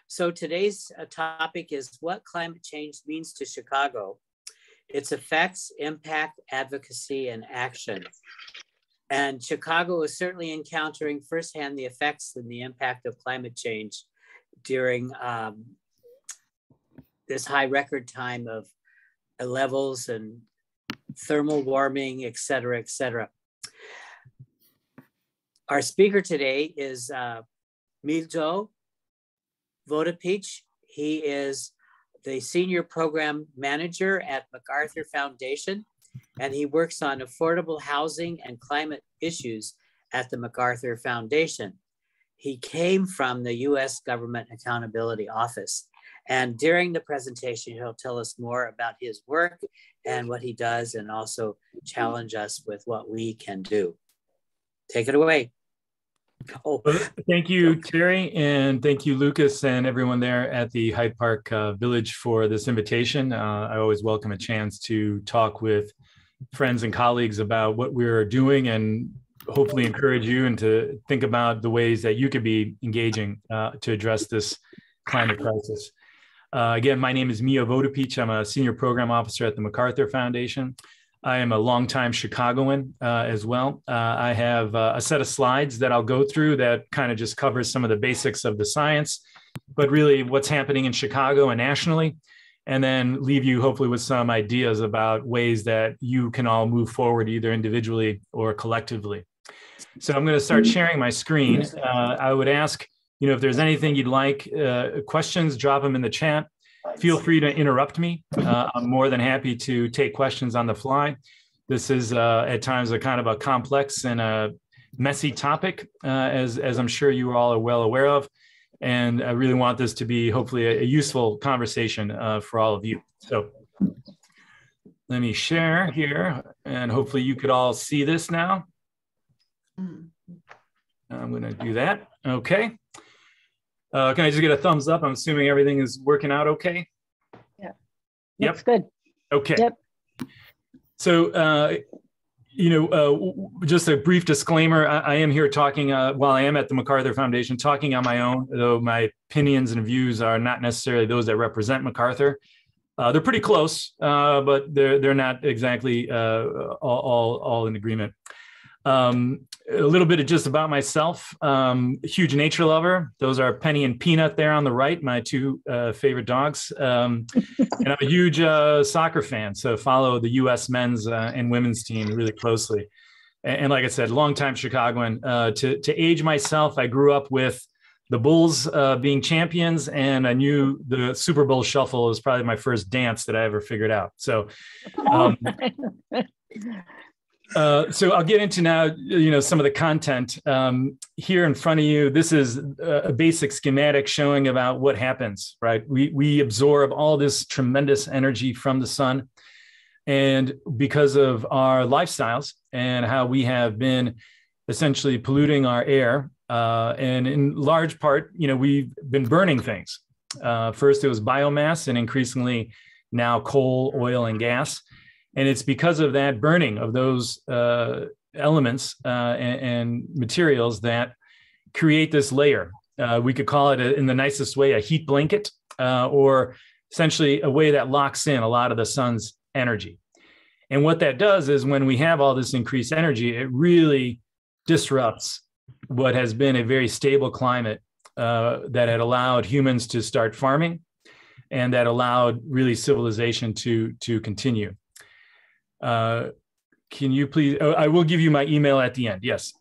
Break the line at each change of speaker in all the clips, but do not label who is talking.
So today's topic is what climate change means to Chicago, its effects, impact, advocacy, and action. And Chicago is certainly encountering firsthand the effects and the impact of climate change during this high record time of levels and thermal warming, et cetera, et cetera. Our speaker today is Mijo Vodopic. He is the Senior Program Manager at MacArthur Foundation, and he works on affordable housing and climate issues at the MacArthur Foundation. He came from the U.S. Government Accountability Office. And during the presentation, he'll tell us more about his work and what he does, and also challenge us with what we can do. Take it away.
Oh. Thank you, Terry, and thank you, Lucas, and everyone there at the Hyde Park Village for this invitation. I always welcome a chance to talk with friends and colleagues about what we're doing, and hopefully encourage you and to think about the ways that you could be engaging to address this climate crisis. Again, my name is Mijo Vodopic. I'm a Senior Program Officer at the MacArthur Foundation. I am a longtime Chicagoan as well. I have a set of slides that I'll go through that kind of just covers some of the basics of the science, but really what's happening in Chicago and nationally, and then leave you hopefully with some ideas about ways that you can all move forward either individually or collectively. So I'm going to start sharing my screen. I would ask, if there's anything you'd like, questions, drop them in the chat. Feel free to interrupt me. I'm more than happy to take questions on the fly. This is at times a kind of a complex and a messy topic, as I'm sure you all are well aware of. And I really want this to be hopefully a useful conversation for all of you. So let me share here, and hopefully you could all see this now. I'm going to do that. Okay. Can I just get a thumbs up? I'm assuming everything is working out okay?
Yeah.
Yep.
Looks good.
Okay.
Yep.
So, just a brief disclaimer. I am here talking, while I am at the MacArthur Foundation, talking on my own, though my opinions and views are not necessarily those that represent MacArthur. They're pretty close, but they're not exactly all in agreement. A little bit of just about myself. Huge nature lover. Those are Penny and Peanut there on the right, my two favorite dogs. And I'm a huge soccer fan, so follow the U.S. men's and women's team really closely. And like I said, longtime Chicagoan. To age myself, I grew up with the Bulls being champions, and I knew the Super Bowl shuffle was probably my first dance that I ever figured out. So. So I'll get into now, some of the content here in front of you. This is a basic schematic showing about what happens, right? We absorb all this tremendous energy from the sun. And because of our lifestyles and how we have been essentially polluting our air, and in large part, we've been burning things. First, it was biomass, and increasingly now coal, oil, and gas. And it's because of that burning of those elements and materials that create this layer. We could call it, in the nicest way, a heat blanket, or essentially a way that locks in a lot of the sun's energy. And what that does is when we have all this increased energy, it really disrupts what has been a very stable climate that had allowed humans to start farming, and that allowed really civilization to continue. Can you please, I will give you my email at the end. Yes.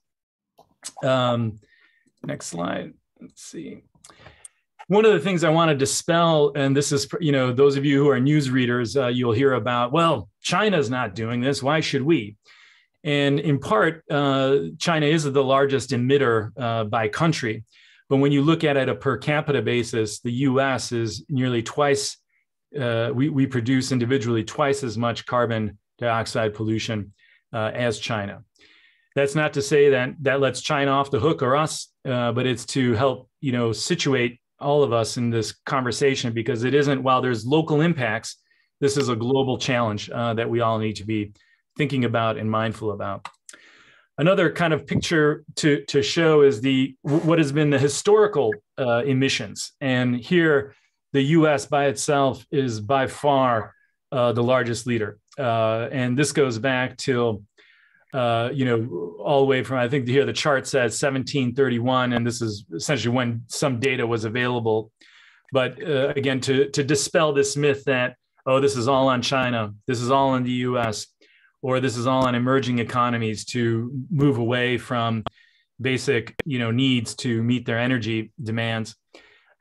Next slide. Let's see. One of the things I want to dispel, and this is, those of you who are news readers, you'll hear about, well, China's not doing this. Why should we? And in part, China is the largest emitter by country. But when you look at it a per capita basis, the US is nearly twice, we produce individually twice as much carbon dioxide pollution as China. That's not to say that lets China off the hook or us, but it's to help, situate all of us in this conversation, because it isn't, while there's local impacts, this is a global challenge that we all need to be thinking about and mindful about. Another kind of picture to show is what has been the historical emissions. And here, the US by itself is by far the largest leader. And this goes back till, all the way from, I think here the chart says 1731, and this is essentially when some data was available. But again, to dispel this myth that, oh, this is all on China, this is all in the US, or this is all on emerging economies to move away from basic, needs to meet their energy demands.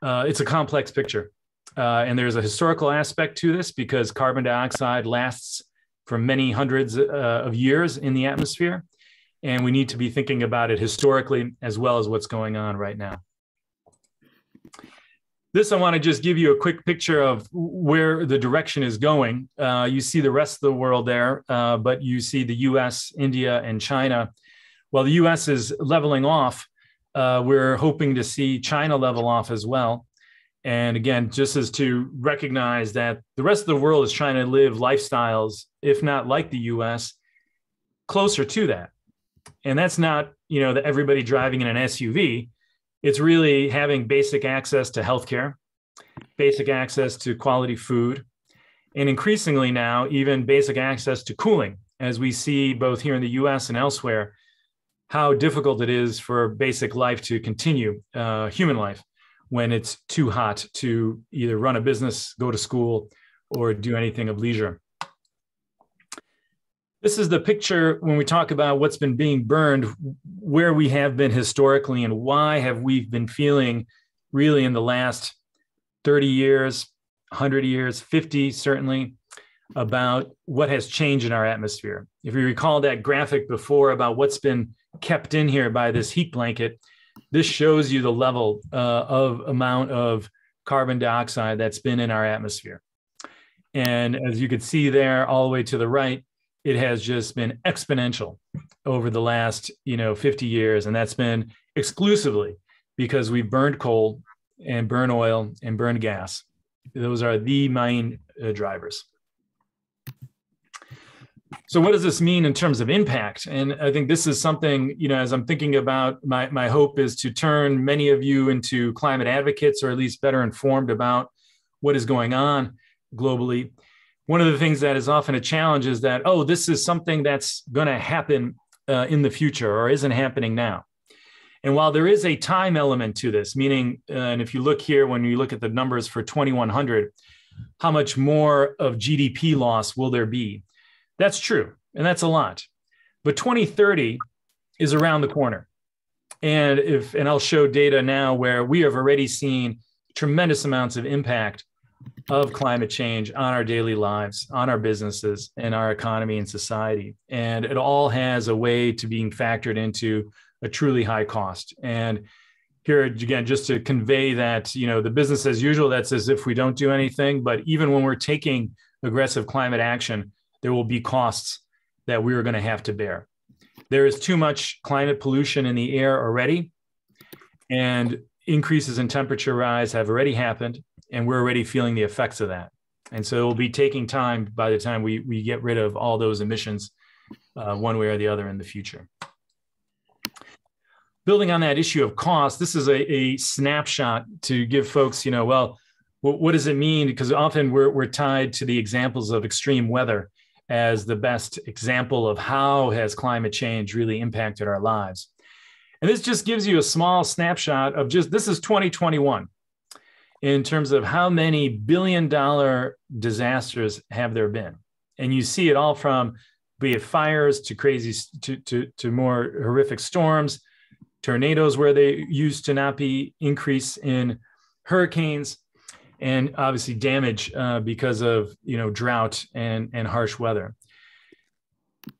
It's a complex picture. And there's a historical aspect to this because carbon dioxide lasts for many hundreds of years in the atmosphere. And we need to be thinking about it historically as well as what's going on right now. This, I want to just give you a quick picture of where the direction is going. You see the rest of the world there, but you see the US, India, and China. While the US is leveling off, we're hoping to see China level off as well. And again, just as to recognize that the rest of the world is trying to live lifestyles, if not like the US, closer to that. And that's not, everybody driving in an SUV. It's really having basic access to healthcare, basic access to quality food, and increasingly now, even basic access to cooling, as we see both here in the US and elsewhere, how difficult it is for basic life to continue, human life, when it's too hot to either run a business, go to school, or do anything of leisure. This is the picture when we talk about what's been being burned, where we have been historically and why have we been feeling really in the last 30 years, 100 years, 50 certainly, about what has changed in our atmosphere. If you recall that graphic before about what's been kept in here by this heat blanket, this shows you the level of amount of carbon dioxide that's been in our atmosphere. And as you can see there, all the way to the right, it has just been exponential over the last 50 years. And that's been exclusively because we burned coal and burned oil and burned gas. Those are the main drivers. So what does this mean in terms of impact? And I think this is something, as I'm thinking about, my hope is to turn many of you into climate advocates, or at least better informed about what is going on globally. One of the things that is often a challenge is that, oh, this is something that's going to happen in the future or isn't happening now. And while there is a time element to this, meaning, and if you look here, when you look at the numbers for 2100, how much more of GDP loss will there be? That's true, and that's a lot. But 2030 is around the corner. And I'll show data now where we have already seen tremendous amounts of impact of climate change on our daily lives, on our businesses, and our economy and society. And it all has a way to being factored into a truly high cost. And here, again, just to convey that, the business as usual, that's as if we don't do anything. But even when we're taking aggressive climate action, there will be costs that we are going to have to bear. There is too much climate pollution in the air already, and increases in temperature rise have already happened, and we're already feeling the effects of that. And so it will be taking time by the time we get rid of all those emissions one way or the other in the future. Building on that issue of cost, this is a snapshot to give folks, well, what does it mean? Because often we're tied to the examples of extreme weather as the best example of how has climate change really impacted our lives. And this just gives you a small snapshot of this is 2021 in terms of how many billion-dollar disasters have there been. And you see it all from, be it fires to crazy, to more horrific storms, tornadoes where they used to not be increase in hurricanes, and obviously damage because of drought and harsh weather.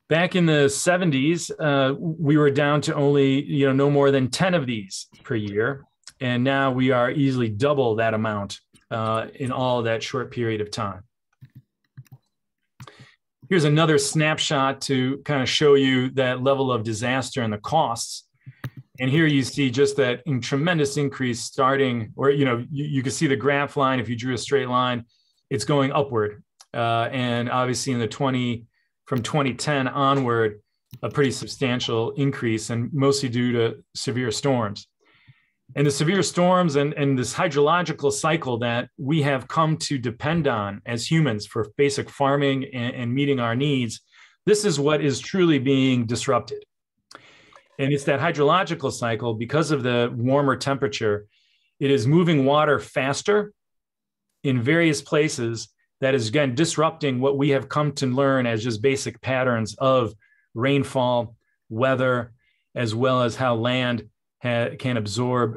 Back in the 70s, we were down to only no more than 10 of these per year, and now we are easily double that amount in all that short period of time. Here's another snapshot to kind of show you that level of disaster and the costs. And here you see just that tremendous increase starting, or, you can see the graph line. If you drew a straight line, it's going upward. And obviously from 2010 onward, a pretty substantial increase, and mostly due to severe storms. And the severe storms and this hydrological cycle that we have come to depend on as humans for basic farming and meeting our needs, this is what is truly being disrupted. And it's that hydrological cycle, because of the warmer temperature, it is moving water faster in various places that is, again, disrupting what we have come to learn as just basic patterns of rainfall, weather, as well as how land can absorb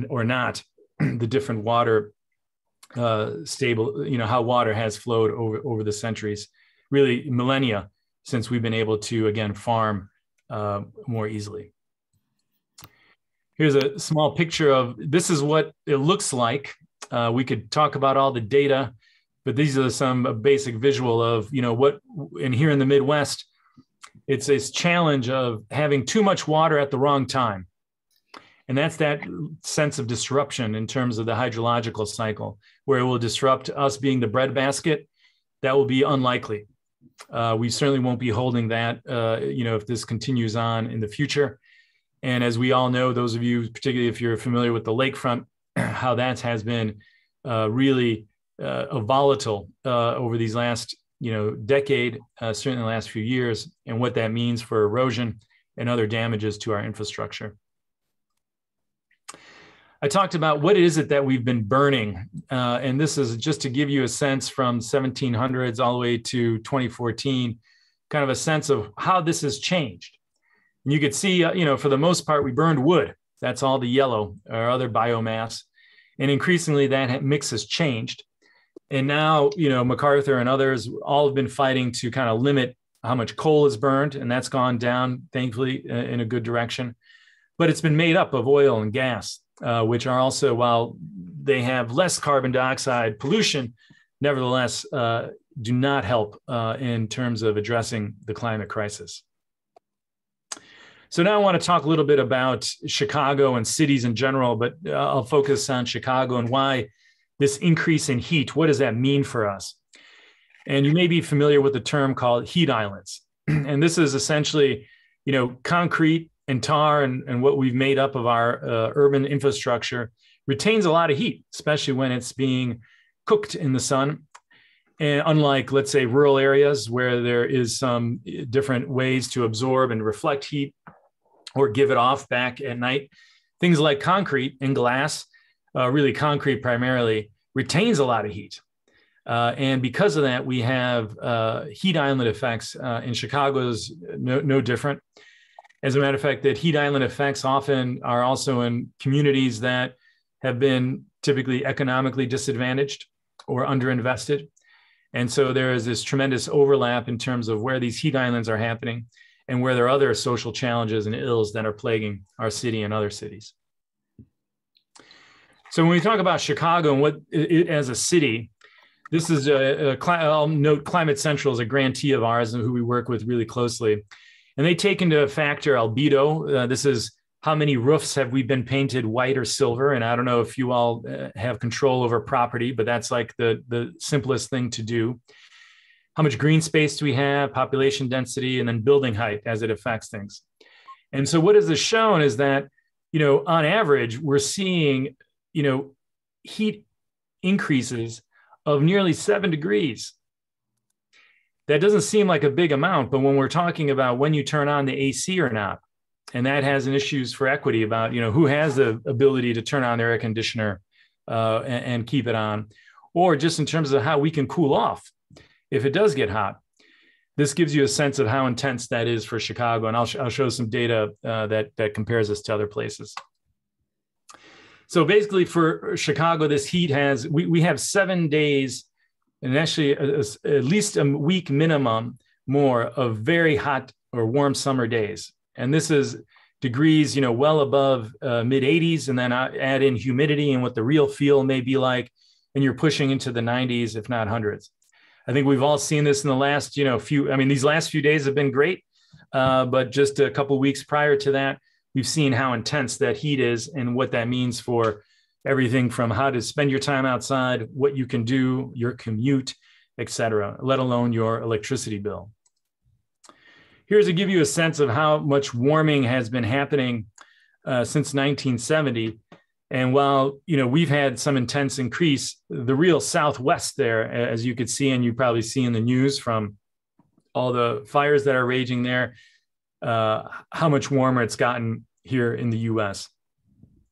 or not the different water stable, how water has flowed over the centuries, really millennia, since we've been able to, again, farm more easily. Here's a small picture of, this is what it looks like. We could talk about all the data, but these are some basic visual of, what, and here in the Midwest, it's this challenge of having too much water at the wrong time. And that's that sense of disruption in terms of the hydrological cycle, where it will disrupt us being the breadbasket. That will be unlikely. We certainly won't be holding that, if this continues on in the future. And as we all know, those of you, particularly if you're familiar with the lakefront, how that has been really volatile over these last, decade, certainly the last few years, and what that means for erosion and other damages to our infrastructure. I talked about what is it that we've been burning, and this is just to give you a sense from 1700s all the way to 2014, kind of a sense of how this has changed. And you could see, for the most part, we burned wood. That's all the yellow or other biomass. And increasingly that mix has changed. And now, MacArthur and others all have been fighting to kind of limit how much coal is burned, and that's gone down, thankfully, in a good direction. But it's been made up of oil and gas, which are also, while they have less carbon dioxide pollution, nevertheless do not help in terms of addressing the climate crisis. So now I want to talk a little bit about Chicago and cities in general, but I'll focus on Chicago and why this increase in heat, what does that mean for us? And you may be familiar with the term called heat islands. And this is essentially, concrete and tar and what we've made up of our urban infrastructure retains a lot of heat, especially when it's being cooked in the sun. And unlike, let's say, rural areas where there is some different ways to absorb and reflect heat or give it off back at night, things like concrete and glass, really concrete primarily, retains a lot of heat. And because of that, we have heat island effects. In Chicago is no different. As a matter of fact, that heat island effects often are also in communities that have been typically economically disadvantaged or underinvested. And so there is this tremendous overlap in terms of where these heat islands are happening and where there are other social challenges and ills that are plaguing our city and other cities. So when we talk about Chicago and what it as a city, this is I'll note Climate Central is a grantee of ours and who we work with really closely. And they take into factor albedo. This is how many roofs have we been painted white or silver. And I don't know if you all have control over property, but that's like the simplest thing to do. How much green space do we have, population density, and then building height as it affects things. And so what is this shown is that, on average, we're seeing, heat increases of nearly 7 degrees. That doesn't seem like a big amount, but when we're talking about when you turn on the AC or not, and that has an issues for equity about, who has the ability to turn on their air conditioner and keep it on, or just in terms of how we can cool off if it does get hot. This gives you a sense of how intense that is for Chicago, and I'll show some data that compares us to other places. So basically for Chicago, this heat we have 7 days, and actually at least a week minimum more of very hot or warm summer days. And this is degrees, well above mid 80s, and then add in humidity and what the real feel may be like, and you're pushing into the 90s, if not hundreds. I think we've all seen this in the last, these last few days have been great, but just a couple of weeks prior to that, we've seen how intense that heat is and what that means for everything from how to spend your time outside, what you can do, your commute, et cetera, let alone your electricity bill. here's to give you a sense of how much warming has been happening since 1970. And while, we've had some intense increase, the real Southwest there, as you could see, and you probably see in the news from all the fires that are raging there, how much warmer it's gotten here in the US.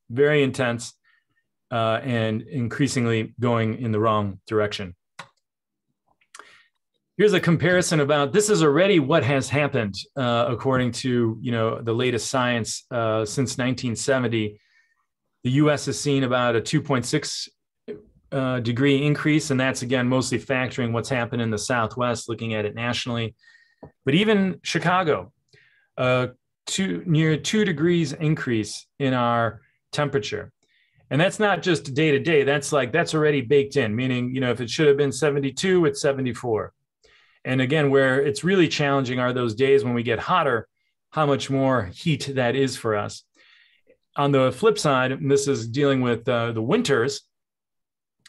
Very intense and increasingly going in the wrong direction. Here's a comparison about, this is already what has happened according to, the latest science since 1970. The US has seen about a 2.6 degree increase, and that's again mostly factoring what's happened in the Southwest, looking at it nationally. But even Chicago, near 2 degrees increase in our temperature. And that's not just day to day, that's already baked in, meaning, if it should have been 72, it's 74. And again, where it's really challenging are those days when we get hotter, how much more heat that is for us. On the flip side, and this is dealing with the winters.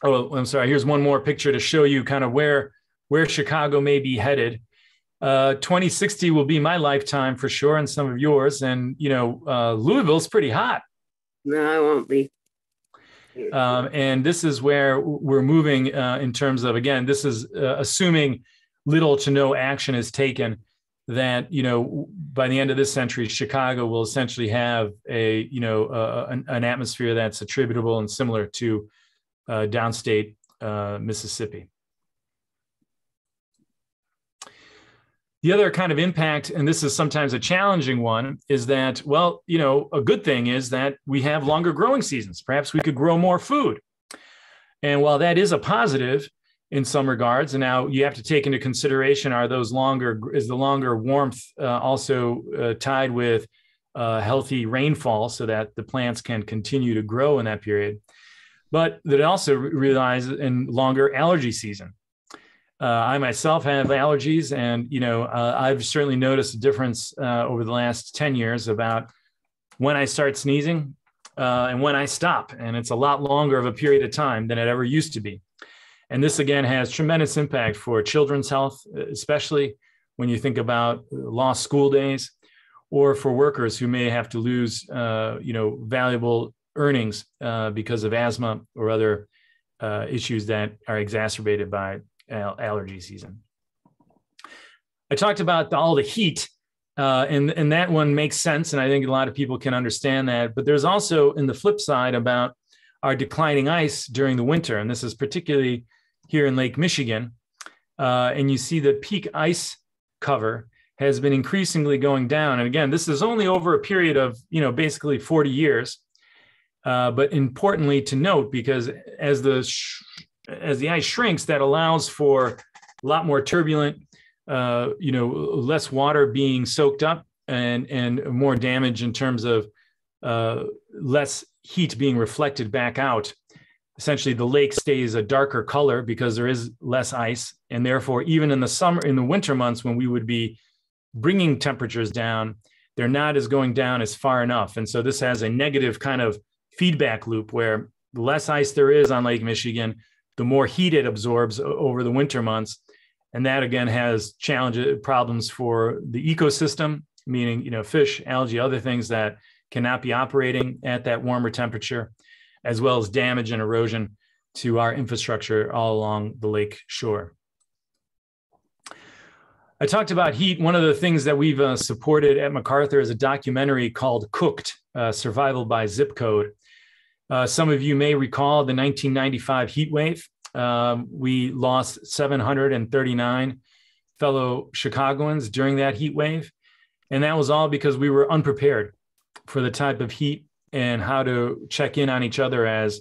Oh, I'm sorry. Here's one more picture to show you kind of where Chicago may be headed. 2060 will be my lifetime for sure, and some of yours. And Louisville's pretty hot.
No, I won't be.
And this is where we're moving in terms of, again, this is assuming little to no action is taken, that, by the end of this century, Chicago will essentially have an atmosphere that's attributable and similar to downstate Mississippi. The other kind of impact, and this is sometimes a challenging one, is that, well, a good thing is that we have longer growing seasons. Perhaps we could grow more food. And while that is a positive in some regards, and now you have to take into consideration, is the longer warmth also tied with healthy rainfall so that the plants can continue to grow in that period. But that also relies in longer allergy season. I myself have allergies, and I've certainly noticed a difference over the last 10 years about when I start sneezing and when I stop. And it's a lot longer of a period of time than it ever used to be. And this, again, has tremendous impact for children's health, especially when you think about lost school days, or for workers who may have to lose, valuable earnings because of asthma or other issues that are exacerbated by allergy season. I talked about all the heat, and that one makes sense, and I think a lot of people can understand that. But there's also, in the flip side, about our declining ice during the winter, and this is particularly here in Lake Michigan, and you see the peak ice cover has been increasingly going down. And again, this is only over a period of, basically 40 years. But importantly to note, because as the ice shrinks, that allows for a lot more turbulent, less water being soaked up, and more damage in terms of less heat being reflected back out. Essentially, the lake stays a darker color because there is less ice, and therefore, even in the winter months when we would be bringing temperatures down, they're not going down as far enough. And so this has a negative kind of feedback loop where the less ice there is on Lake Michigan, the more heat it absorbs over the winter months. And that, again, has problems for the ecosystem, meaning, fish, algae, other things that cannot be operating at that warmer temperature, as well as damage and erosion to our infrastructure all along the lake shore. I talked about heat. One of the things that we've supported at MacArthur is a documentary called Cooked, Survival by Zip Code. Some of you may recall the 1995 heat wave. We lost 739 fellow Chicagoans during that heat wave. And that was all because we were unprepared for the type of heat and how to check in on each other as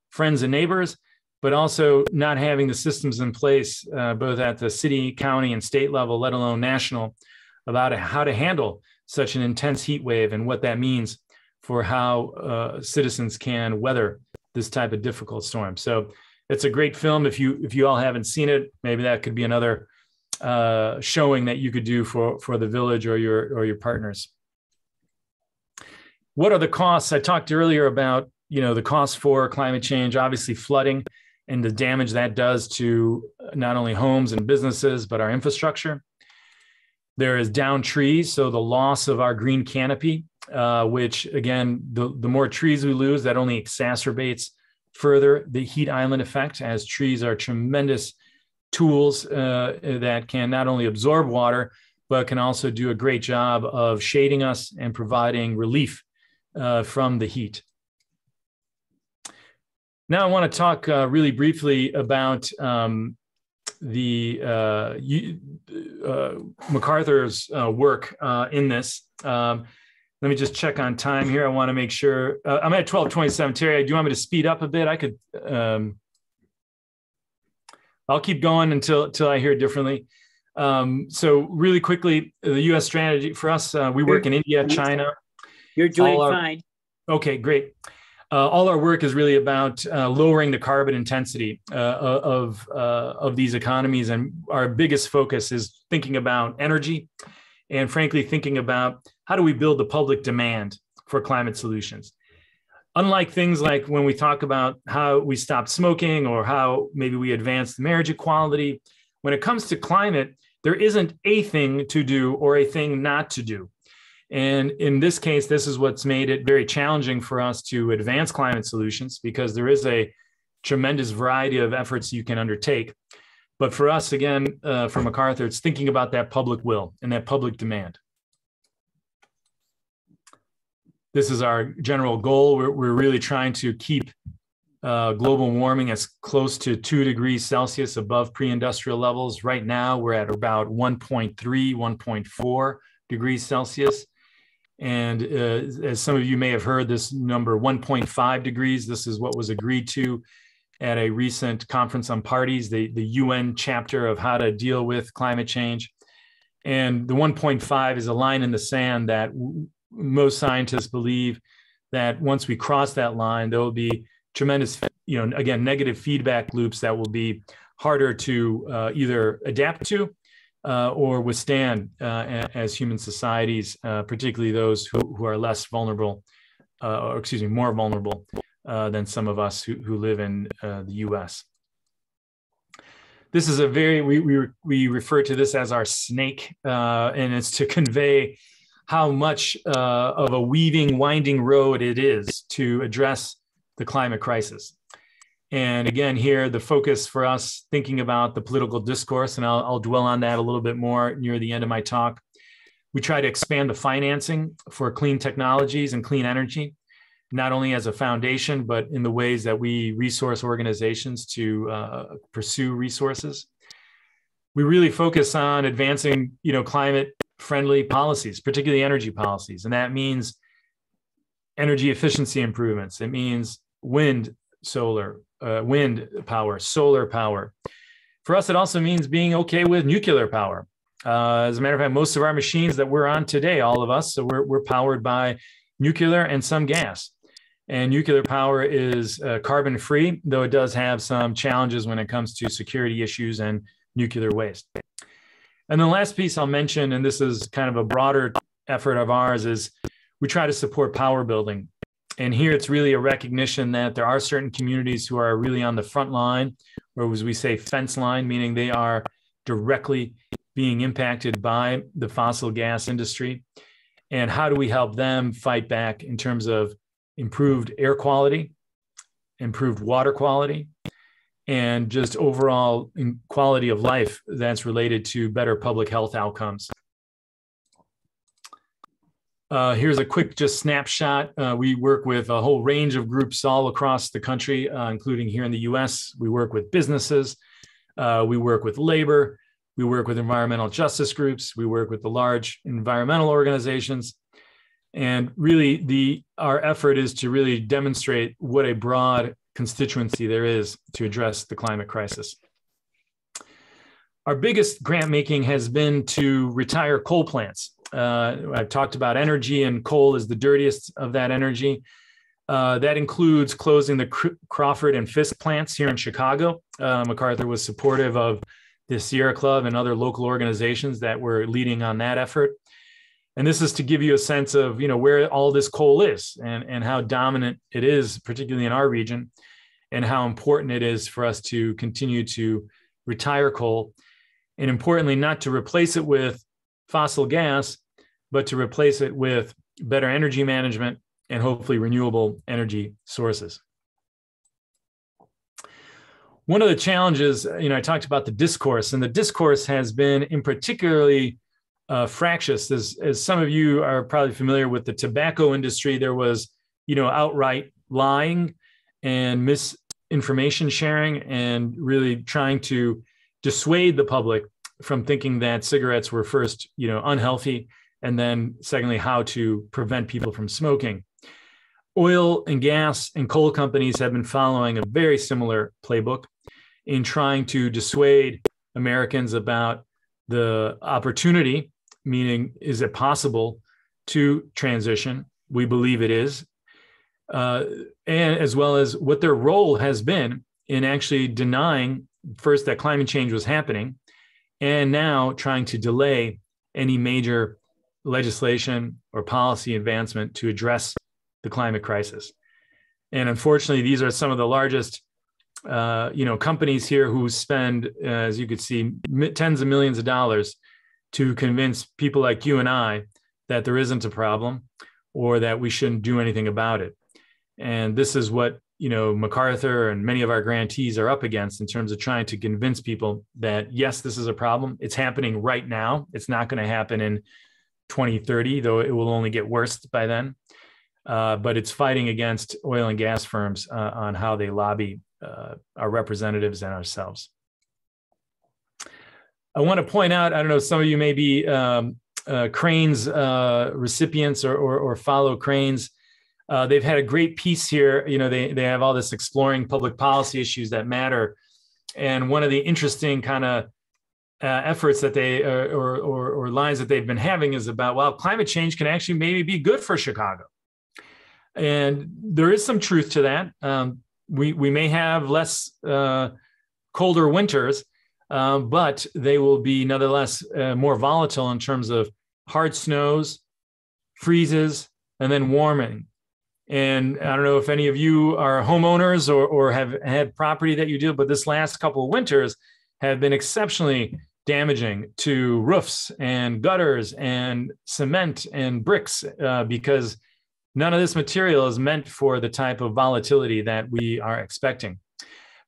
friends and neighbors, but also not having the systems in place, both at the city, county, and state level, let alone national, about how to handle such an intense heat wave and what that means for how citizens can weather this type of difficult storm. So it's a great film. If you all haven't seen it, maybe that could be another showing that you could do for the village or your partners. What are the costs? I talked earlier about, the costs for climate change, obviously flooding and the damage that does to not only homes and businesses, but our infrastructure. There is down trees, so the loss of our green canopy, which again, the more trees we lose, that only exacerbates further the heat island effect, as trees are tremendous tools that can not only absorb water, but can also do a great job of shading us and providing relief from the heat. Now I want to talk really briefly about MacArthur's work in this. Let me just check on time here. I want to make sure I'm at 12:27. Terry, do you want me to speed up a bit? I could. I'll keep going until I hear differently. So really quickly, the U.S. strategy for us, we work in India, China.
You're doing fine.
Okay, great. All our work is really about lowering the carbon intensity of these economies. And our biggest focus is thinking about energy and frankly, thinking about how do we build the public demand for climate solutions. Unlike things like when we talk about how we stop smoking or how maybe we advance marriage equality, when it comes to climate, there isn't a thing to do or a thing not to do. And in this case, this is what's made it very challenging for us to advance climate solutions, because there is a tremendous variety of efforts you can undertake. But for us, again, for MacArthur, it's thinking about that public will and that public demand. This is our general goal. We're really trying to keep global warming as close to 2 degrees Celsius above pre-industrial levels. Right now, we're at about 1.3, 1.4 degrees Celsius. And as some of you may have heard, this number 1.5 degrees, this is what was agreed to at a recent conference on parties, the UN chapter of how to deal with climate change. And the 1.5 is a line in the sand that most scientists believe that once we cross that line, there will be tremendous, again, negative feedback loops that will be harder to either adapt to or withstand as human societies, particularly those who are less vulnerable, more vulnerable than some of us who live in the US. This is a we refer to this as our snake, and it's to convey how much of a weaving, winding road it is to address the climate crisis. And again, here, the focus for us thinking about the political discourse, and I'll dwell on that a little bit more near the end of my talk. We try to expand the financing for clean technologies and clean energy, not only as a foundation, but in the ways that we resource organizations to pursue resources. We really focus on advancing, climate-friendly policies, particularly energy policies. And that means energy efficiency improvements. It means wind power, solar power. For us, it also means being okay with nuclear power. As a matter of fact, most of our machines that we're on today, all of us, so we're powered by nuclear and some gas. And nuclear power is carbon-free, though it does have some challenges when it comes to security issues and nuclear waste. And the last piece I'll mention, and this is kind of a broader effort of ours, is we try to support power building. And here it's really a recognition that there are certain communities who are really on the front line, or as we say, fence line, meaning they are directly being impacted by the fossil gas industry. And how do we help them fight back in terms of improved air quality, improved water quality, and just overall quality of life that's related to better public health outcomes. Here's a quick just snapshot. We work with a whole range of groups all across the country, including here in the US. We work with businesses, we work with labor, we work with environmental justice groups, we work with the large environmental organizations. And really our effort is to really demonstrate what a broad constituency there is to address the climate crisis. Our biggest grant making has been to retire coal plants. I've talked about energy, and coal is the dirtiest of that energy. That includes closing the Crawford and Fisk plants here in Chicago. MacArthur was supportive of the Sierra Club and other local organizations that were leading on that effort. And this is to give you a sense of, where all this coal is and how dominant it is, particularly in our region, and how important it is for us to continue to retire coal. And importantly, not to replace it with fossil gas, but to replace it with better energy management and hopefully renewable energy sources. One of the challenges, I talked about the discourse, and the discourse has been in particularly fractious. As some of you are probably familiar with the tobacco industry, there was, outright lying and misinformation sharing, and really trying to dissuade the public from thinking that cigarettes were first, unhealthy, and then secondly, how to prevent people from smoking. Oil and gas and coal companies have been following a very similar playbook in trying to dissuade Americans about the opportunity, meaning, is it possible to transition? We believe it is. And as well as what their role has been in actually denying first that climate change was happening, and now trying to delay any major legislation or policy advancement to address the climate crisis. And unfortunately, these are some of the largest companies here who spend, as you could see, tens of millions of dollars to convince people like you and I that there isn't a problem or that we shouldn't do anything about it. And this is what, MacArthur and many of our grantees are up against in terms of trying to convince people that, yes, this is a problem. It's happening right now. It's not going to happen in 2030, though it will only get worse by then. But it's fighting against oil and gas firms on how they lobby our representatives and ourselves. I want to point out, I don't know, some of you may be Cranes recipients or follow Cranes. They've had a great piece here. They have all this exploring public policy issues that matter. And one of the interesting kind of efforts that they or lines that they've been having is about, well, climate change can actually maybe be good for Chicago. And there is some truth to that. We may have less colder winters, but they will be nonetheless more volatile in terms of hard snows, freezes, and then warming. And I don't know if any of you are homeowners or have had property that you do, but this last couple of winters have been exceptionally damaging to roofs and gutters and cement and bricks because none of this material is meant for the type of volatility that we are expecting.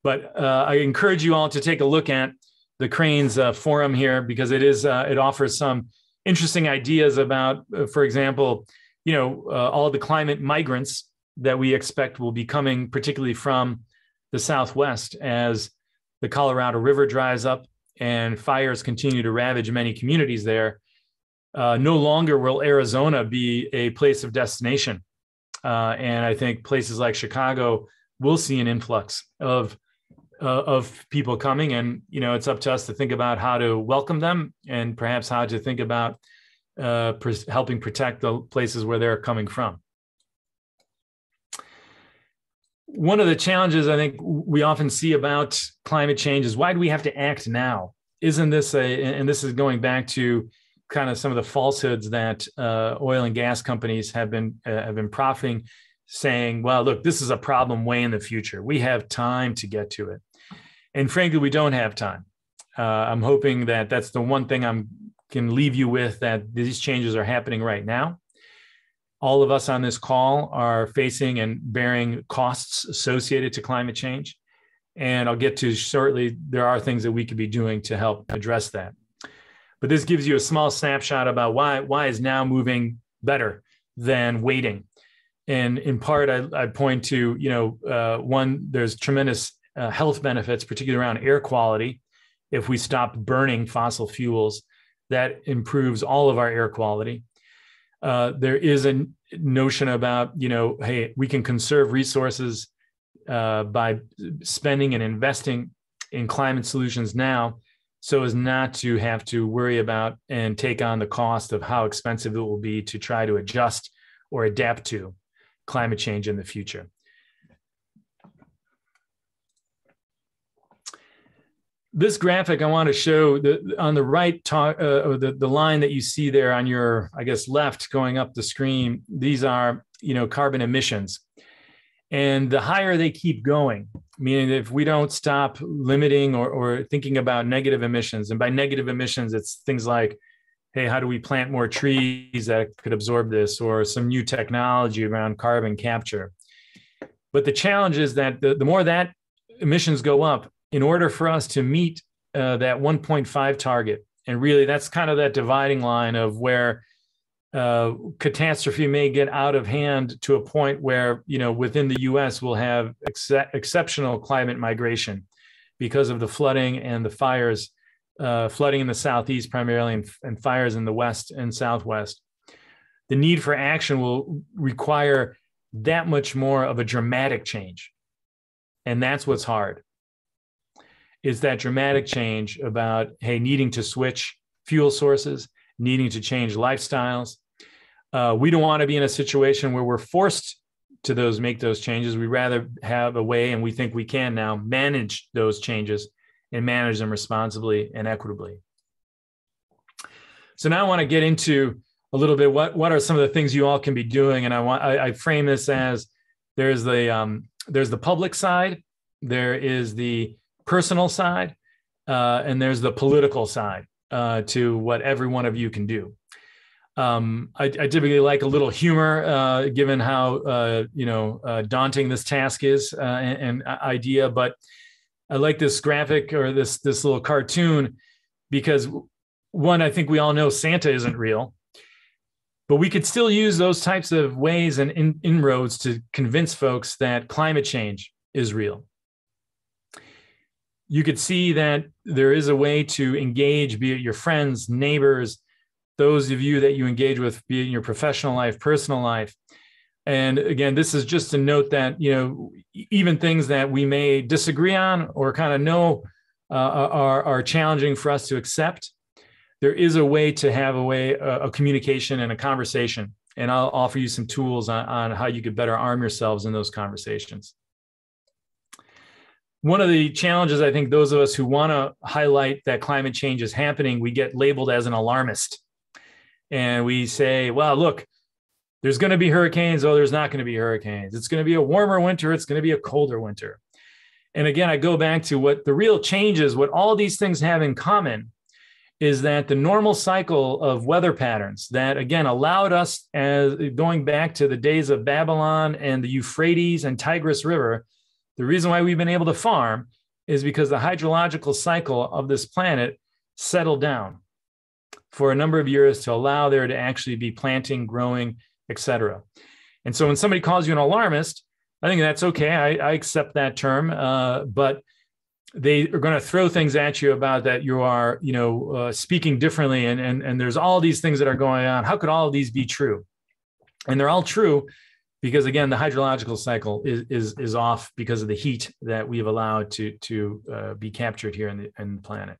But I encourage you all to take a look at the Cranes forum here, because it offers some interesting ideas about, for example, all the climate migrants that we expect will be coming, particularly from the Southwest, as the Colorado River dries up and fires continue to ravage many communities there. No longer will Arizona be a place of destination. And I think places like Chicago will see an influx of people coming. And, it's up to us to think about how to welcome them and perhaps how to think about helping protect the places where they're coming from. One of the challenges I think we often see about climate change is, why do we have to act now? Isn't this and this is going back to kind of some of the falsehoods that oil and gas companies have been profiting, saying, well, look, this is a problem way in the future. We have time to get to it. And frankly, we don't have time. I'm hoping that that's the one thing I can leave you with, that these changes are happening right now. All of us on this call are facing and bearing costs associated to climate change. And I'll get to shortly, there are things that we could be doing to help address that. But this gives you a small snapshot about why is now moving better than waiting. And in part, I point to, one, there's tremendous health benefits, particularly around air quality. If we stop burning fossil fuels, that improves all of our air quality. There is a notion about, hey, we can conserve resources by spending and investing in climate solutions now, so as not to have to worry about and take on the cost of how expensive it will be to try to adjust or adapt to climate change in the future. This graphic I want to show, on the right, or the line that you see there on your, I guess, left going up the screen, these are, carbon emissions. And the higher they keep going, meaning that if we don't stop limiting or thinking about negative emissions, and by negative emissions, it's things like hey, how do we plant more trees that could absorb this, or some new technology around carbon capture. But the challenge is that the more that emissions go up, in order for us to meet that 1.5 target, and really that's kind of that dividing line of where catastrophe may get out of hand to a point where, within the US we'll have exceptional climate migration because of the flooding and the fires, flooding in the Southeast primarily, and fires in the West and Southwest. The need for action will require that much more of a dramatic change. And that's what's hard, is that dramatic change about, hey, needing to switch fuel sources, needing to change lifestyles. We don't want to be in a situation where we're forced to make those changes. We'd rather have a way, and we think we can now, manage those changes and manage them responsibly and equitably. So now I want to get into a little bit what are some of the things you all can be doing, and I frame this as there's the public side, there is the personal side, and there's the political side to what every one of you can do. I typically like a little humor, given how daunting this task is and idea. But I like this graphic, or this little cartoon, because one, I think we all know Santa isn't real, but we could still use those types of ways and inroads to convince folks that climate change is real. You could see that there is a way to engage, be it your friends, neighbors, those of you that you engage with, be it in your professional life, personal life. And again, this is just to note that, even things that we may disagree on or kind of know are challenging for us to accept, there is a way to have a communication and a conversation. And I'll offer you some tools on how you could better arm yourselves in those conversations. One of the challenges, I think, those of us who want to highlight that climate change is happening, we get labeled as an alarmist. And we say, well, look, there's going to be hurricanes. Oh, there's not going to be hurricanes. It's going to be a warmer winter. It's going to be a colder winter. And again, I go back to what the real change is, what all these things have in common is that the normal cycle of weather patterns that, again, allowed us, as going back to the days of Babylon and the Euphrates and Tigris River, the reason why we've been able to farm is because the hydrological cycle of this planet settled down for a number of years to allow there to actually be planting, growing, et cetera. And so when somebody calls you an alarmist, I think that's okay. I accept that term, but they are going to throw things at you about that you are, speaking differently, and there's all these things that are going on. How could all of these be true? And they're all true because, again, the hydrological cycle is off because of the heat that we've allowed to be captured here in the planet.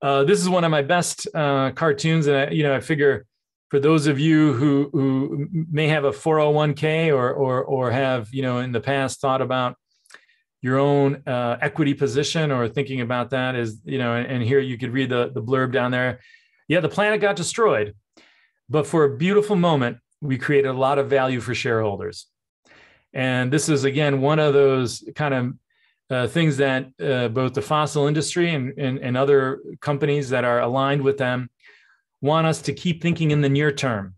This is one of my best cartoons, and I figure for those of you who may have a 401k or have in the past thought about your own equity position or thinking about that, is and here you could read the blurb down there. Yeah, the planet got destroyed, but for a beautiful moment, we created a lot of value for shareholders. And this is, again, one of those kind of things that both the fossil industry and other companies that are aligned with them want us to keep thinking in the near term,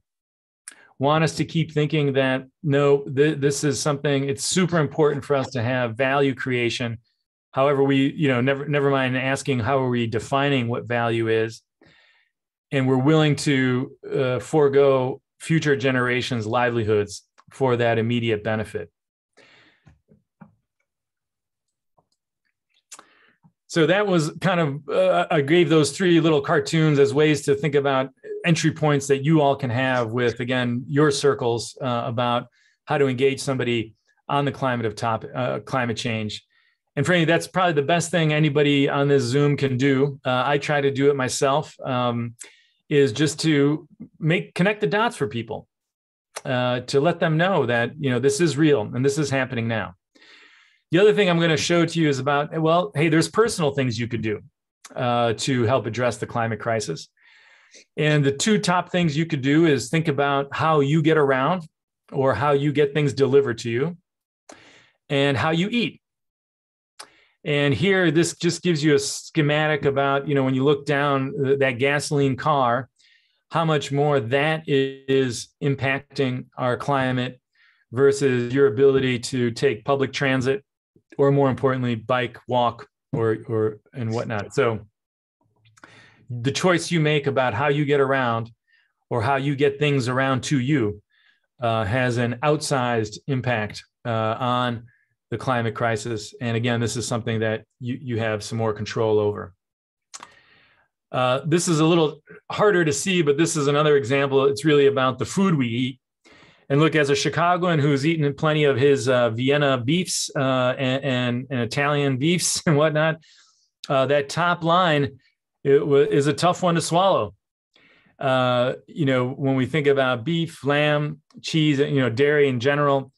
want us to keep thinking that, no, this is something, it's super important for us to have value creation. However, we, never mind asking how are we defining what value is. And we're willing to forego future generations' livelihoods for that immediate benefit. So that was kind of, I gave those three little cartoons as ways to think about entry points that you all can have with, again, your circles about how to engage somebody on the climate change. And frankly, that's probably the best thing anybody on this Zoom can do. I try to do it myself, is just to connect the dots for people, to let them know that, this is real and this is happening now. The other thing I'm going to show to you is about, well, hey, there's personal things you could do to help address the climate crisis. And the two top things you could do is think about how you get around or how you get things delivered to you and how you eat. And here, this just gives you a schematic about, when you look down that gasoline car, how much more that is impacting our climate versus your ability to take public transit, or more importantly, bike, walk, or and whatnot. So the choice you make about how you get around or how you get things around to you has an outsized impact on the climate crisis. And again, this is something that you have some more control over. This is a little harder to see, but this is another example. It's really about the food we eat. And look, as a Chicagoan who's eaten plenty of his Vienna beefs and Italian beefs and whatnot, that top line is a tough one to swallow. When we think about beef, lamb, cheese, dairy in general,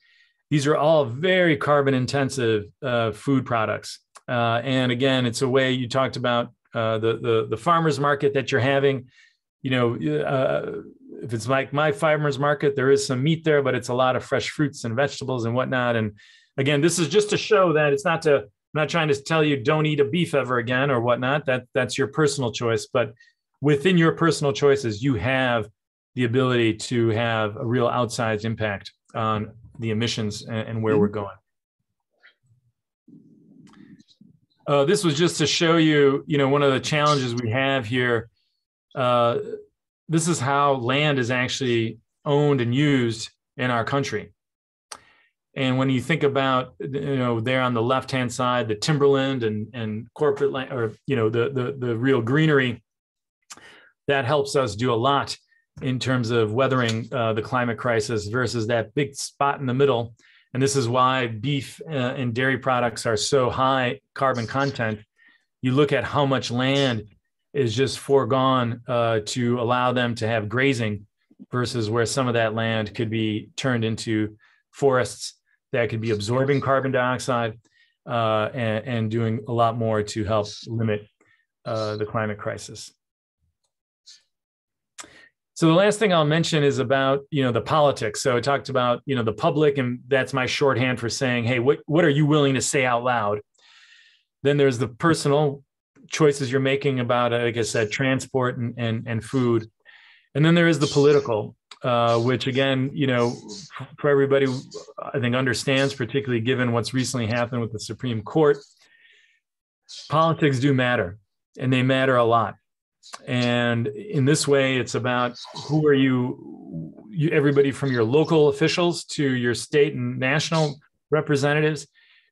these are all very carbon intensive food products. And again, it's a way you talked about the farmer's market that you're having. If it's like my farmer's market, there is some meat there, but it's a lot of fresh fruits and vegetables and whatnot. And again, this is just to show that I'm not trying to tell you don't eat a beef ever again or whatnot. That's your personal choice. But within your personal choices, you have the ability to have a real outsized impact on the emissions and where we're going. This was just to show you, one of the challenges we have here. This is how land is actually owned and used in our country. And when you think about, there on the left-hand side, the timberland and corporate land, or, the real greenery, that helps us do a lot in terms of weathering the climate crisis versus that big spot in the middle. And this is why beef and dairy products are so high carbon content. You look at how much land is just foregone to allow them to have grazing versus where some of that land could be turned into forests that could be absorbing carbon dioxide and doing a lot more to help limit the climate crisis. So the last thing I'll mention is about, the politics. So I talked about, the public, and that's my shorthand for saying, hey, what are you willing to say out loud? Then there's the personal choices you're making about, like I said, transport and food. And then there is the political, which again, for everybody, I think understands, particularly given what's recently happened with the Supreme Court, politics do matter, and they matter a lot. And in this way, it's about who are you, everybody from your local officials to your state and national representatives.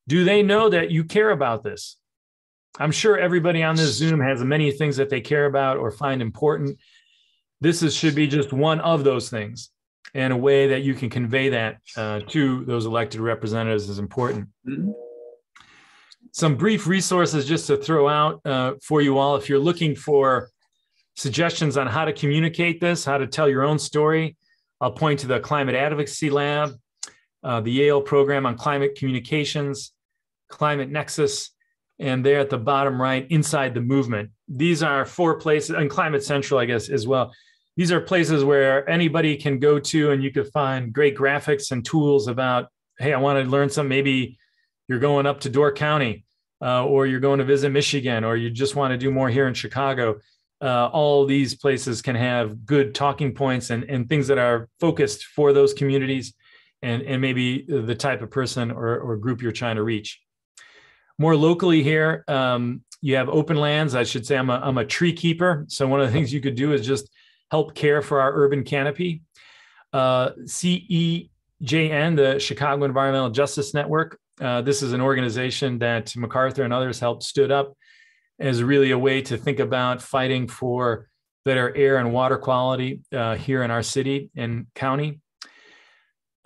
Do they know that you care about this? I'm sure everybody on this Zoom has many things that they care about or find important. This should be just one of those things, and a way that you can convey that to those elected representatives is important. Mm-hmm. Some brief resources just to throw out for you all. If you're looking for suggestions on how to communicate this, how to tell your own story, I'll point to the Climate Advocacy Lab, the Yale Program on Climate Communications, Climate Nexus, and there at the bottom right, Inside the Movement. These are 4 places, and Climate Central, I guess, as well. These are places where anybody can go to, and you could find great graphics and tools about, hey, I want to learn something. Maybe you're going up to Door County, or you're going to visit Michigan, or you just want to do more here in Chicago. All these places can have good talking points and things that are focused for those communities and maybe the type of person or group you're trying to reach. More locally here, you have open lands. I should say I'm a tree keeper. So one of the things you could do is just help care for our urban canopy. CEJN, the Chicago Environmental Justice Network. This is an organization that MacArthur and others helped stood up as really a way to think about fighting for better air and water quality here in our city and county.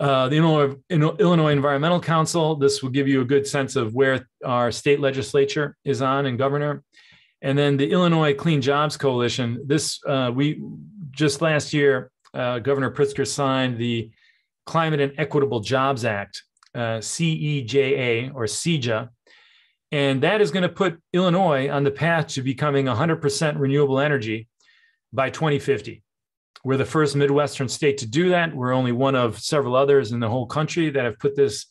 The Illinois Environmental Council, this will give you a good sense of where our state legislature is on and governor. And then the Illinois Clean Jobs Coalition, this we just last year, Governor Pritzker signed the Climate and Equitable Jobs Act, CEJA or CEJA. And that is going to put Illinois on the path to becoming 100% renewable energy by 2050. We're the first Midwestern state to do that. We're only one of several others in the whole country that have put this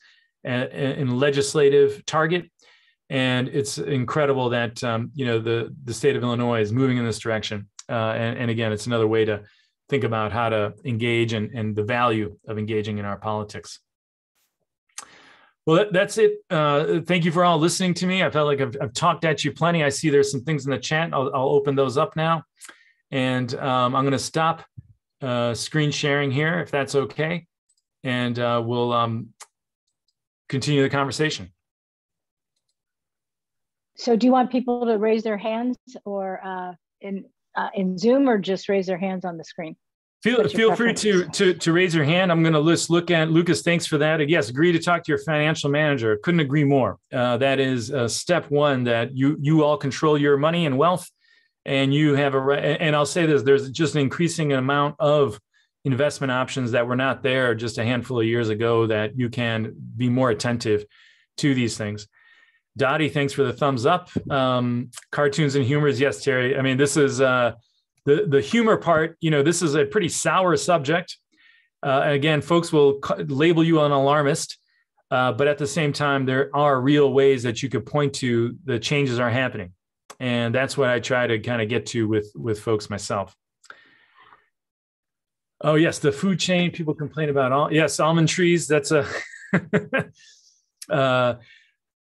in legislative target. And it's incredible that, the state of Illinois is moving in this direction. And again, it's another way to think about how to engage and the value of engaging in our politics. Well, that's it. Thank you for all listening to me. I felt like I've talked at you plenty. I see there's some things in the chat. I'll open those up now. And I'm going to stop screen sharing here, if that's okay. And we'll continue the conversation.
So do you want people to raise their hands or in Zoom, or just raise their hands on the screen?
Feel free to raise your hand. I'm going to look at Lucas. Thanks for that. And yes, agree to talk to your financial manager. Couldn't agree more. That is step one, that you all control your money and wealth, and you have and I'll say this, there's just an increasing amount of investment options that were not there just a handful of years ago, that you can be more attentive to these things. Dottie, thanks for the thumbs up. Cartoons and humors. Yes, Terry. I mean, this is the humor part. This is a pretty sour subject. Again, folks will label you an alarmist, but at the same time, there are real ways that you could point to the changes are happening. And that's what I try to kind of get to with folks myself. Oh, yes, the food chain. People complain about yes, almond trees. That's a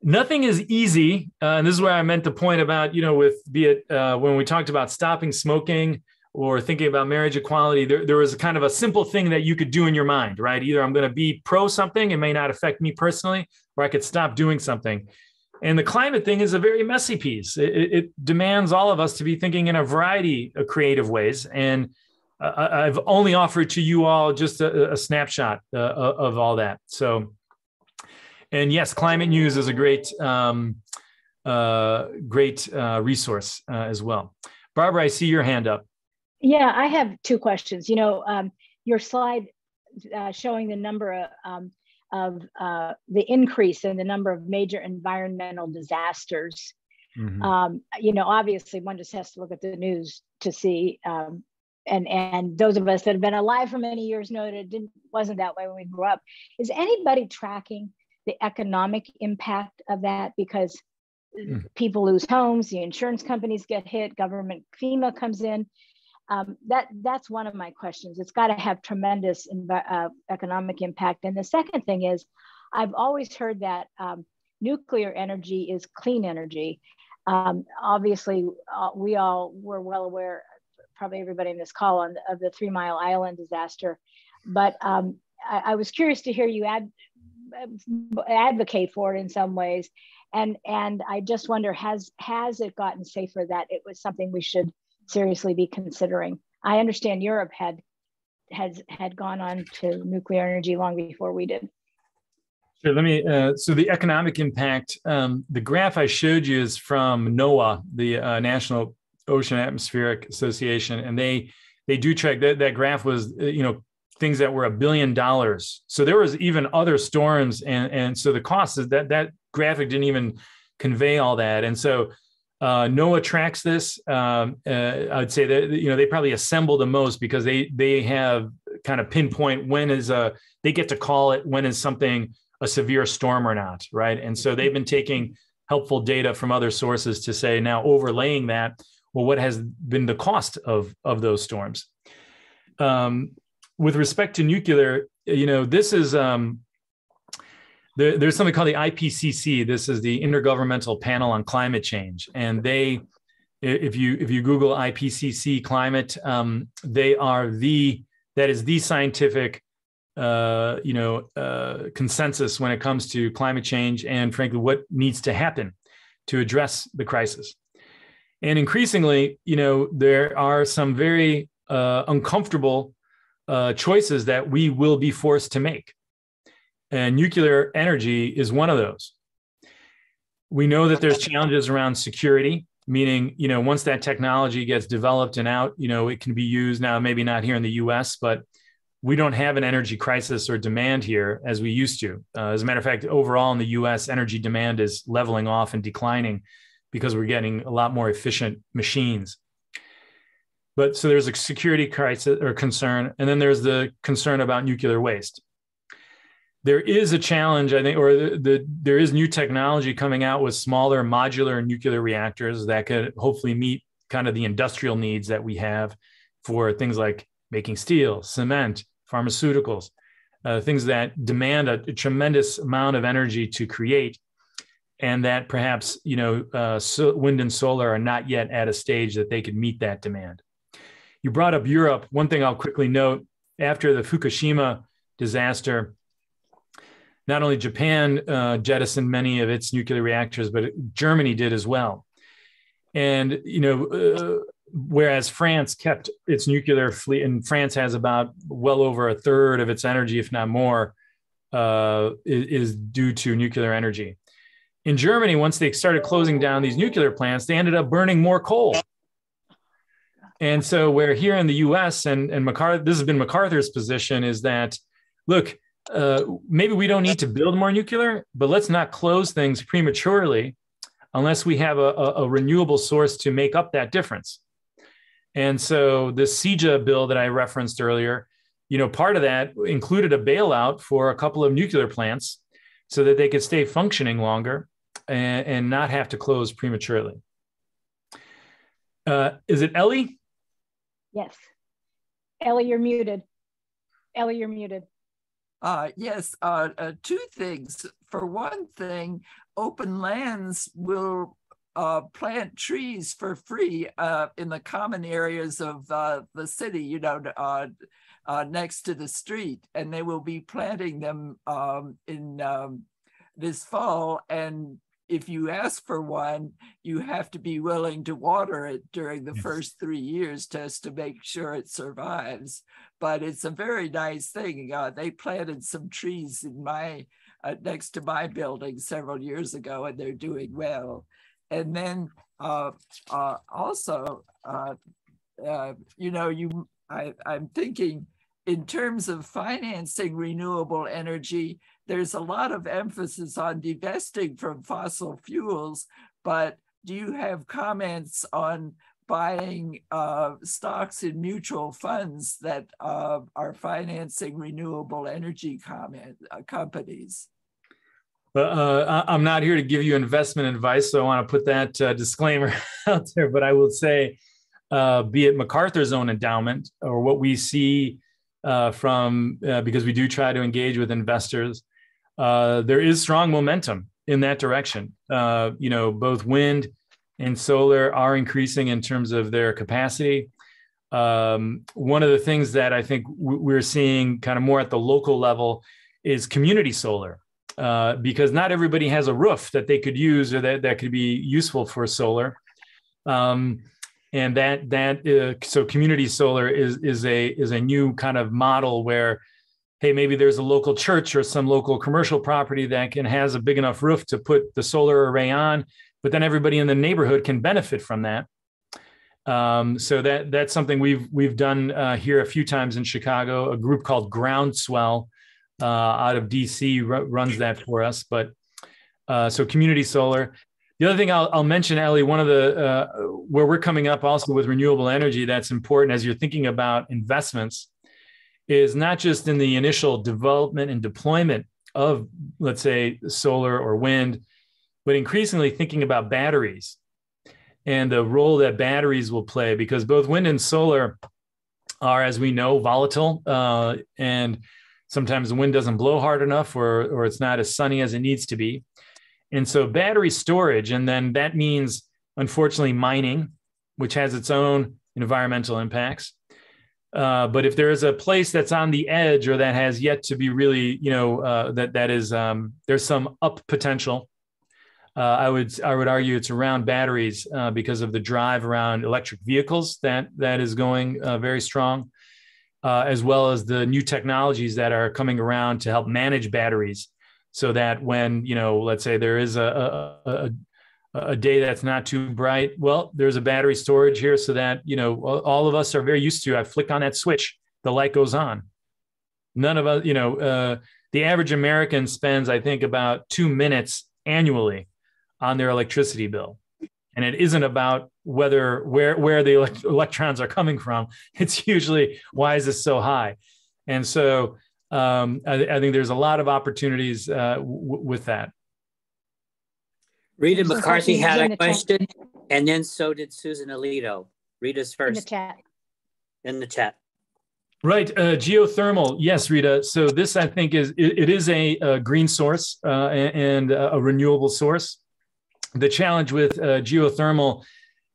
nothing is easy. And this is where I meant the point about, when we talked about stopping smoking or thinking about marriage equality, there was a kind of a simple thing that you could do in your mind, right? Either I'm going to be pro something, it may not affect me personally, or I could stop doing something. And the climate thing is a very messy piece. It demands all of us to be thinking in a variety of creative ways. And I've only offered to you all just a snapshot of all that. So, and yes, Climate News is a great resource as well. Barbara, I see your hand up.
Yeah, I have two questions. Your slide showing the number of the increase in the number of major environmental disasters. Mm-hmm. Obviously one just has to look at the news to see, and those of us that have been alive for many years know that it wasn't that way when we grew up. Is anybody tracking the economic impact of that? Because people lose homes, the insurance companies get hit, government FEMA comes in. That's one of my questions. It's got to have tremendous economic impact. And the second thing is, I've always heard that nuclear energy is clean energy. Obviously, we all were well aware, probably everybody in this call, of the 3 Mile Island disaster. But I was curious to hear you advocate for it in some ways. And I just wonder, has it gotten safer that it was something we should seriously be considering? I understand Europe had gone on to nuclear energy long before we did.
Sure. Let me. So the economic impact. The graph I showed you is from NOAA, the National Ocean Atmospheric Association, and they do track that graph was things that were $1 billion. So there was even other storms, and so the cost is that graphic didn't even convey all that, and so. NOAA tracks this. I'd say that they probably assemble the most because they have kind of pinpoint when they get to call it when is something a severe storm or not, right? And so they've been taking helpful data from other sources to say, now overlaying that, well, what has been the cost of those storms? With respect to nuclear, this is. There's something called the IPCC. This is the Intergovernmental Panel on Climate Change, and if you Google IPCC climate, that is the scientific consensus when it comes to climate change and, frankly, what needs to happen to address the crisis. And increasingly, there are some very uncomfortable choices that we will be forced to make. And nuclear energy is one of those. We know that there's challenges around security, meaning, once that technology gets developed and out, it can be used now, maybe not here in the US, but we don't have an energy crisis or demand here as we used to. As a matter of fact, overall in the US, energy demand is leveling off and declining because we're getting a lot more efficient machines. But so there's a security crisis or concern, and then there's the concern about nuclear waste. there is a challenge, I think, or there is new technology coming out with smaller modular nuclear reactors that could hopefully meet kind of the industrial needs that we have for things like making steel, cement, pharmaceuticals, things that demand a tremendous amount of energy to create, and that perhaps wind and solar are not yet at a stage that they could meet that demand. You brought up Europe. One thing I'll quickly note, after the Fukushima disaster, not only Japan jettisoned many of its nuclear reactors, but Germany did as well. And, whereas France kept its nuclear fleet, and France has about well over a third of its energy, if not more, is due to nuclear energy. In Germany, once they started closing down these nuclear plants, they ended up burning more coal. And so where here in the US, and MacArthur, this has been MacArthur's position, is that, look, maybe we don't need to build more nuclear, but let's not close things prematurely unless we have a renewable source to make up that difference. And so the CEJA bill that I referenced earlier, part of that included a bailout for a couple of nuclear plants so that they could stay functioning longer and not have to close prematurely. Is it Ellie?
Yes. Ellie, you're muted. Ellie, you're muted.
Yes, two things. For one thing, open lands will plant trees for free in the common areas of the city, next to the street, and they will be planting them in this fall. And if you ask for one, you have to be willing to water it during the first 3 years just to make sure it survives. But it's a very nice thing. They planted some trees in next to my building several years ago, and they're doing well. And then also, I'm thinking in terms of financing renewable energy, there's a lot of emphasis on divesting from fossil fuels, but do you have comments on buying stocks in mutual funds that are financing renewable energy companies?
Well, I'm not here to give you investment advice, so I want to put that disclaimer out there. But I will say, be it MacArthur's own endowment or what we see because we do try to engage with investors, there is strong momentum in that direction. Both wind and solar are increasing in terms of their capacity. One of the things that I think we're seeing kind of more at the local level is community solar. Because not everybody has a roof that they could use or that could be useful for solar. So community solar is a new kind of model where, hey, maybe there's a local church or some local commercial property that has a big enough roof to put the solar array on, but then everybody in the neighborhood can benefit from that. So that's something we've done here a few times in Chicago. A group called Groundswell out of DC runs that for us. But so community solar. The other thing I'll mention, Ellie, one of the where we're coming up also with renewable energy that's important as you're thinking about investments is not just in the initial development and deployment of, let's say, solar or wind, but increasingly thinking about batteries and the role that batteries will play, because both wind and solar are, as we know, volatile, and sometimes the wind doesn't blow hard enough or it's not as sunny as it needs to be. And so battery storage, and then that means, unfortunately, mining, which has its own environmental impacts. But if there is a place that's on the edge or that has yet to be really, there's some up potential. I would argue it's around batteries because of the drive around electric vehicles that is going very strong, as well as the new technologies that are coming around to help manage batteries, so that when, let's say there is a day that's not too bright, well, there's a battery storage here so that, all of us are very used to, I flick on that switch, the light goes on. None of us, the average American spends, I think, about 2 minutes annually on their electricity bill. And it isn't about where the electrons are coming from. It's usually, why is this so high? And so I think there's a lot of opportunities with that.
Rita McCarthy had a question, and then so did Susan Alito. Rita's first.
In the chat.
In the chat.
Right, geothermal. Yes, Rita. So this, I think, is a green source and a renewable source. The challenge with geothermal,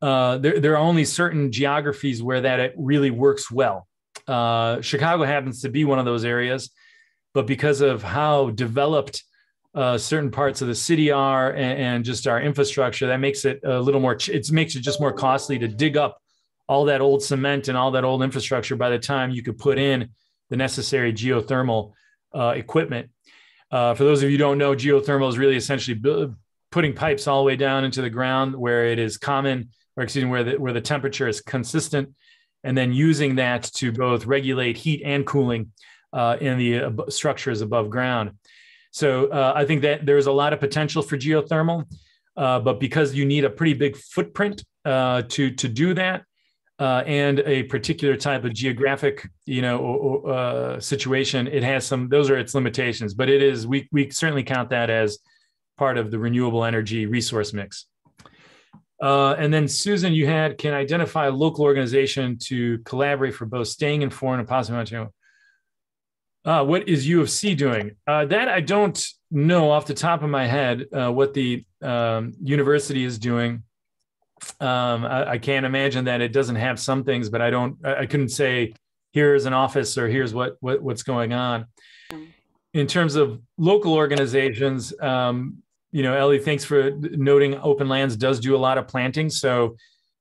there are only certain geographies where that it really works well. Chicago happens to be one of those areas, but because of how developed certain parts of the city are and just our infrastructure, that makes it a little more, it makes it just more costly to dig up all that old cement and all that old infrastructure by the time you could put in the necessary geothermal equipment. For those of you who don't know, geothermal is really essentially putting pipes all the way down into the ground where it is common, or excuse me, where the temperature is consistent, and then using that to both regulate heat and cooling in the structures above ground. So I think that there's a lot of potential for geothermal, but because you need a pretty big footprint to do that, and a particular type of geographic, situation, it has those are its limitations. But it is, we certainly count that as part of the renewable energy resource mix. And then Susan, you can identify a local organization to collaborate for both staying in foreign and possibly. What is U of C doing? That I don't know off the top of my head what the university is doing. I can't imagine that it doesn't have some things, but I couldn't say here's an office or here's what's going on. In terms of local organizations, Ellie, thanks for noting Open Lands does do a lot of planting. So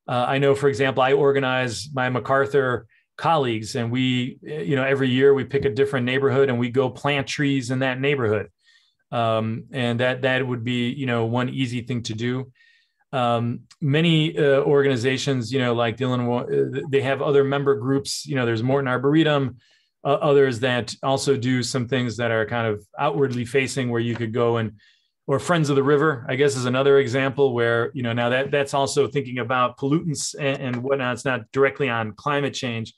I know, for example, I organize my MacArthur colleagues, and we, every year we pick a different neighborhood and we go plant trees in that neighborhood. And that would be, one easy thing to do. Many organizations, like the Illinois, they have other member groups, there's Morton Arboretum, others that also do some things that are kind of outwardly facing, where you could go or Friends of the River, I guess, is another example where, now that's also thinking about pollutants and whatnot. It's not directly on climate change,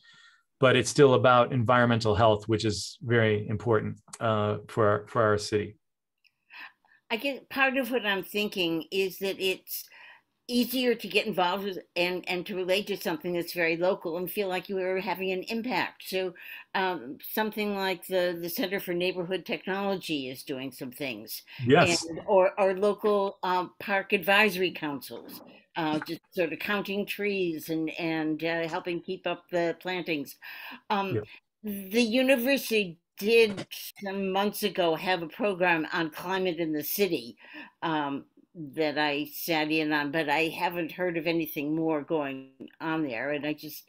but it's still about environmental health, which is very important for our city.
I guess part of what I'm thinking is that it's easier to get involved with and to relate to something that's very local and feel like you are having an impact. So something like the Center for Neighborhood Technology is doing some things.
Yes.
Or local park advisory councils, just sort of counting trees and helping keep up the plantings. The university did some months ago have a program on climate in the city that I sat in on, but I haven't heard of anything more going on there. And it's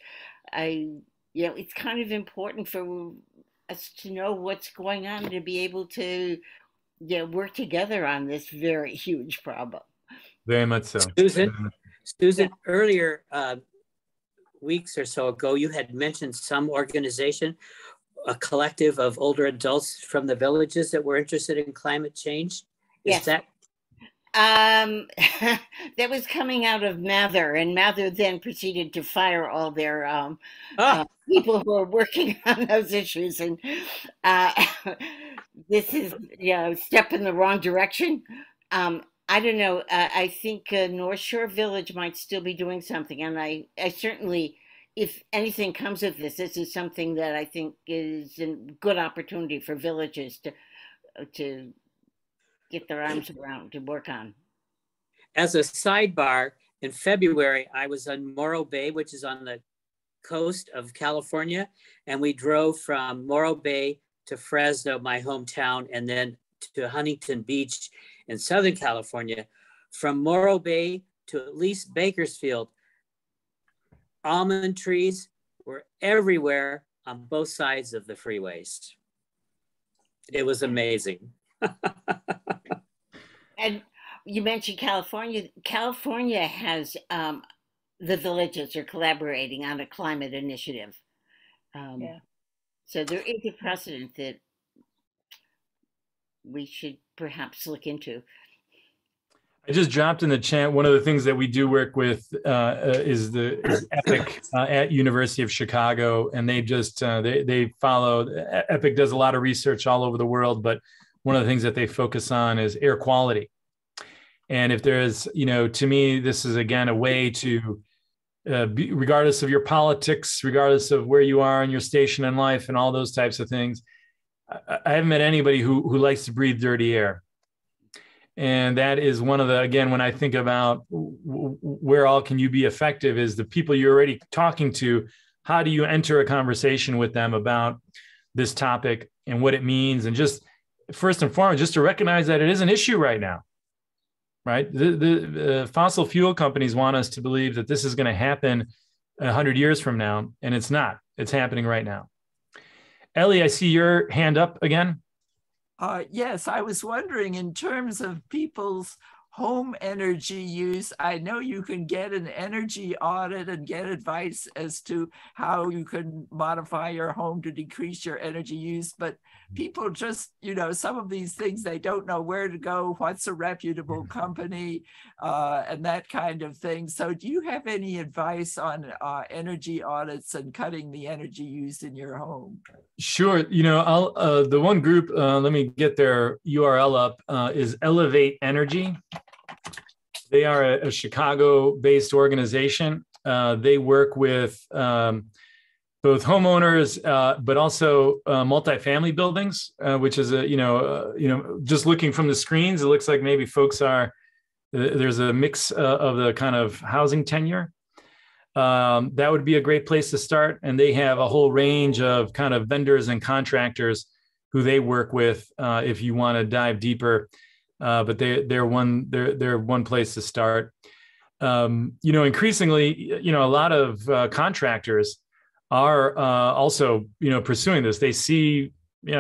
kind of important for us to know what's going on, to be able to work together on this very huge problem.
Very much so.
Susan, earlier weeks or so ago, you had mentioned some organization, a collective of older adults from the villages that were interested in climate change. Is that?
That was coming out of Mather, and Mather then proceeded to fire all their people who are working on those issues. And this is a step in the wrong direction. I don't know. I think North Shore Village might still be doing something, and I certainly, if anything comes of this is something that I think is a good opportunity for villages to get their arms around to work on.
As a sidebar, in February, I was on Morro Bay, which is on the coast of California, and we drove from Morro Bay to Fresno, my hometown, and then to Huntington Beach in Southern California. From Morro Bay to at least Bakersfield, almond trees were everywhere on both sides of the freeways. It was amazing.
And you mentioned California. California has the villages are collaborating on a climate initiative. So there is a precedent that we should perhaps look into.
I just dropped in the chat. One of the things that we do work with is EPIC at University of Chicago, and they just they follow. EPIC does a lot of research all over the world, but one of the things that they focus on is air quality. And if there's, to me, this is again a way to, regardless of your politics, regardless of where you are in your station in life, and all those types of things, I haven't met anybody who likes to breathe dirty air. And that is one of the, again, when I think about where all can you be effective, is the people you're already talking to. How do you enter a conversation with them about this topic and what it means? And just first and foremost, just to recognize that it is an issue right now, right? The fossil fuel companies want us to believe that this is going to happen 100 years from now, and it's not. It's happening right now. Ellie, I see your hand up again.
Yes, I was wondering, in terms of people's home energy use, I know you can get an energy audit and get advice as to how you can modify your home to decrease your energy use, but people just, some of these things, they don't know where to go, what's a reputable company, and that kind of thing. So do you have any advice on energy audits and cutting the energy used in your home?
Sure. I'll the one group, let me get their URL up, is Elevate Energy. They are a Chicago-based organization. They work with both homeowners, but also multifamily buildings, which is just looking from the screens, it looks like maybe folks are, there's a mix of the kind of housing tenure. That would be a great place to start. And they have a whole range of kind of vendors and contractors who they work with if you want to dive deeper. But they're one place to start. Increasingly, a lot of contractors are also, pursuing this. They see,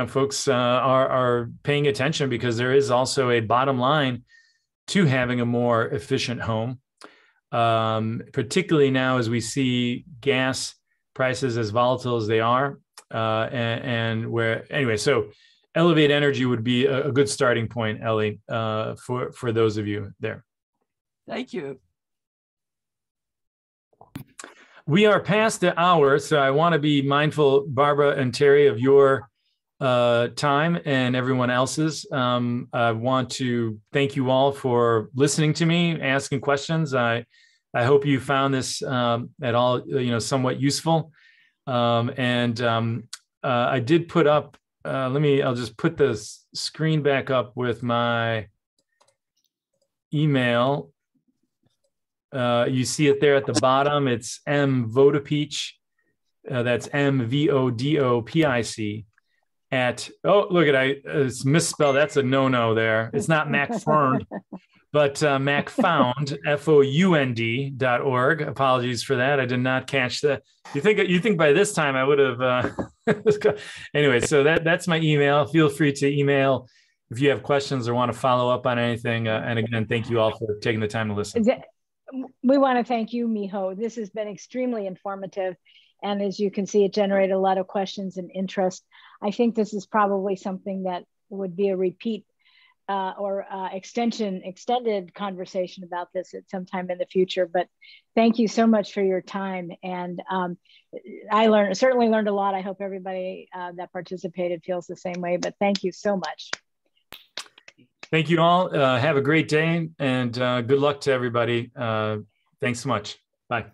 folks are paying attention, because there is also a bottom line to having a more efficient home. Particularly now as we see gas prices as volatile as they are, so Elevate Energy would be a good starting point, Ellie, for those of you there.
Thank you.
We are past the hour, so I want to be mindful, Barbara and Terry, of your time and everyone else's. I want to thank you all for listening to me, asking questions. I hope you found this at all, somewhat useful. I did put up, I'll just put the screen back up with my email. You see it there at the bottom. It's M Vodopic. That's MVODOPIC at, oh, look at it's misspelled. That's a no-no there. It's not MacFound, but MacFound, FOUND.org. Apologies for that. I did not catch that. You think by this time I would have, anyway, so that's my email. Feel free to email if you have questions or want to follow up on anything. And again, thank you all for taking the time to listen.
We want to thank you, Mijo. This has been extremely informative. And as you can see, it generated a lot of questions and interest. I think this is probably something that would be a repeat or extended conversation about this at some time in the future. But thank you so much for your time. And I certainly learned a lot. I hope everybody that participated feels the same way, but thank you so much.
Thank you all. Have a great day, and good luck to everybody. Thanks so much. Bye.